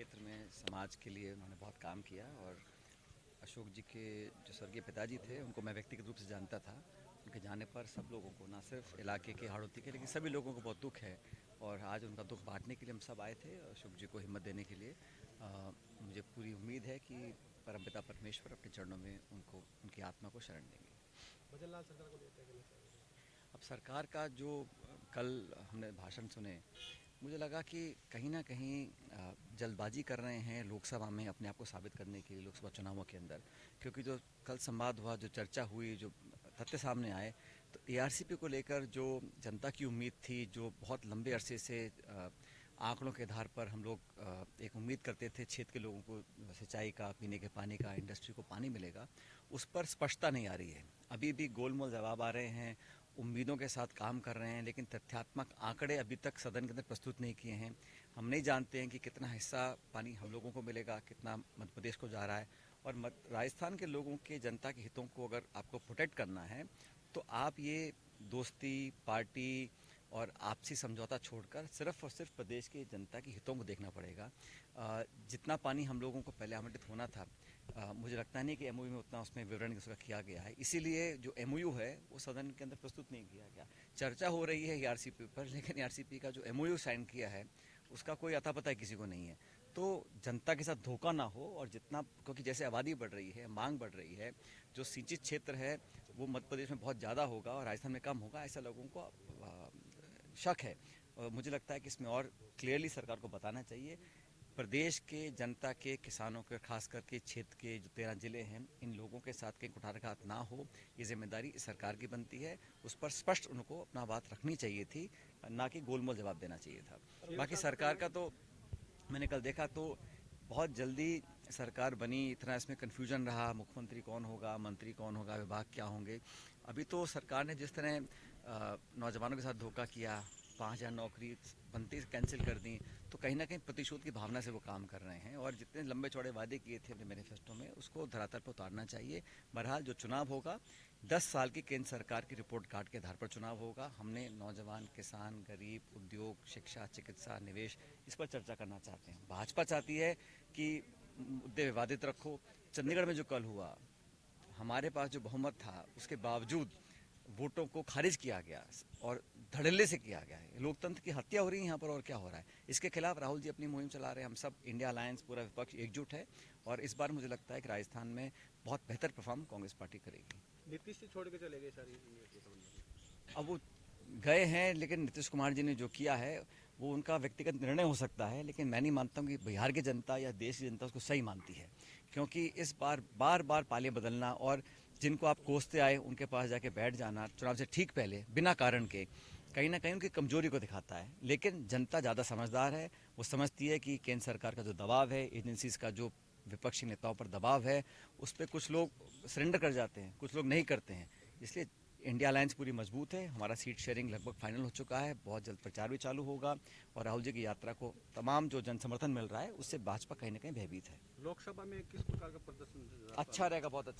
क्षेत्र में समाज के लिए उन्होंने बहुत काम किया और अशोक जी के जो स्वर्गीय पिताजी थे उनको मैं व्यक्तिगत रूप से जानता था। उनके जाने पर सब लोगों को, ना सिर्फ इलाके के हाड़ौती के लेकिन सभी लोगों को बहुत दुख है और आज उनका दुख बांटने के लिए हम सब आए थे, अशोक जी को हिम्मत देने के लिए। मुझे पूरी उम्मीद है कि परमपिता परमेश्वर अपने चरणों में उनको, उनकी आत्मा को शरण देंगे। भजन लाल सरकार को लेकर कहना चाहेंगे? अब सरकार का जो कल हमने भाषण सुने, मुझे लगा कि कहीं ना कहीं जल्दबाजी कर रहे हैं लोकसभा में अपने आप को साबित करने के लिए, लोकसभा चुनावों के अंदर। क्योंकि जो कल संवाद हुआ, जो चर्चा हुई, जो तथ्य सामने आए, तो एआरसीपी को लेकर जो जनता की उम्मीद थी, जो बहुत लंबे अरसे से आंकड़ों के आधार पर हम लोग एक उम्मीद करते थे क्षेत्र के लोगों को सिंचाई का, पीने के पानी का, इंडस्ट्री को पानी मिलेगा, उस पर स्पष्टता नहीं आ रही है। अभी भी गोलमोल जवाब आ रहे हैं, उम्मीदों के साथ काम कर रहे हैं, लेकिन तथ्यात्मक आंकड़े अभी तक सदन के अंदर प्रस्तुत नहीं किए हैं। हम नहीं जानते हैं कि कितना हिस्सा पानी हम लोगों को मिलेगा, कितना मध्य प्रदेश को जा रहा है। और राजस्थान के लोगों के, जनता के हितों को अगर आपको प्रोटेक्ट करना है तो आप ये दोस्ती, पार्टी और आपसी समझौता छोड़कर सिर्फ और सिर्फ प्रदेश के जनता के हितों को देखना पड़ेगा। जितना पानी हम लोगों को पहले आवंटित होना था, मुझे लगता नहीं कि एमओयू में उतना उसमें विवरण उसका किया गया है। इसीलिए जो एमओयू है वो सदन के अंदर प्रस्तुत नहीं किया गया। चर्चा हो रही है ईआरसीपी पर, लेकिन ईआरसीपी का जो एमओयू साइन किया है उसका कोई अता पता किसी को नहीं है। तो जनता के साथ धोखा ना हो, और जितना, क्योंकि जैसे आबादी बढ़ रही है, मांग बढ़ रही है, जो सिंचित क्षेत्र है वो मध्य प्रदेश में बहुत ज़्यादा होगा और राजस्थान में कम होगा, ऐसा लोगों को शक है। और मुझे लगता है कि इसमें और क्लियरली सरकार को बताना चाहिए। प्रदेश के जनता के, किसानों के, खास करके क्षेत्र के जो 13 जिले हैं, इन लोगों के साथ कहीं कुठारघात ना हो, ये जिम्मेदारी सरकार की बनती है। उस पर स्पष्ट उनको अपना बात रखनी चाहिए थी, ना कि गोलमोल जवाब देना चाहिए था। बाकी सरकार का तो मैंने कल देखा तो बहुत जल्दी सरकार बनी, इतना इसमें कन्फ्यूजन रहा, मुख्यमंत्री कौन होगा, मंत्री कौन होगा, विभाग क्या होंगे। अभी तो सरकार ने जिस तरह नौजवानों के साथ धोखा किया, 5,000 नौकरी बनती कैंसिल कर दी, तो कहीं ना कहीं प्रतिशोध की भावना से वो काम कर रहे हैं और जितने लंबे चौड़े वादे किए थे अपने मैनिफेस्टो में उसको धरातल पर उतारना चाहिए। बहरहाल जो चुनाव होगा, 10 साल की केंद्र सरकार की रिपोर्ट कार्ड के आधार पर चुनाव होगा। हमने नौजवान, किसान, गरीब, उद्योग, शिक्षा, चिकित्सा, निवेश, इस पर चर्चा करना चाहते हैं। भाजपा चाहती है कि मुद्दे विवादित रखो। चंडीगढ़ में जो कल हुआ, हमारे पास जो बहुमत था उसके बावजूद वोटों को खारिज किया गया और धड़ल्ले से किया गया है। लोकतंत्र की हत्या हो रही है यहाँ पर, और क्या हो रहा है। इसके खिलाफ राहुल जी अपनी मुहिम चला रहे हैं। हम सब इंडिया अलायंस, पूरा विपक्ष एकजुट है और इस बार मुझे लगता है कि राजस्थान में बहुत बेहतर परफॉर्म कांग्रेस पार्टी करेगी। नीतीश से छोड़ के चले गए सारी ये समझ। अब वो गए हैं, लेकिन नीतीश कुमार जी ने जो किया है वो उनका व्यक्तिगत निर्णय हो सकता है, लेकिन मैं नहीं मानता हूँ कि बिहार की जनता या देश की जनता उसको सही मानती है। क्योंकि इस बार बार बार पाले बदलना और जिनको आप कोसते आए उनके पास जाके बैठ जाना चुनाव से ठीक पहले बिना कारण के, कहीं ना कहीं उनकी कमजोरी को दिखाता है। लेकिन जनता ज़्यादा समझदार है, वो समझती है कि केंद्र सरकार का जो दबाव है, एजेंसीज का जो विपक्षी नेताओं पर दबाव है, उस पर कुछ लोग सरेंडर कर जाते हैं, कुछ लोग नहीं करते हैं। इसलिए इंडिया अलायंस पूरी मजबूत है। हमारा सीट शेयरिंग लगभग फाइनल हो चुका है, बहुत जल्द प्रचार भी चालू होगा और राहुल जी की यात्रा को तमाम जो जन समर्थन मिल रहा है उससे भाजपा कहीं ना कहीं भयभीत है। लोकसभा में किस प्रकार का प्रदर्शन अच्छा रहेगा, बहुत अच्छा।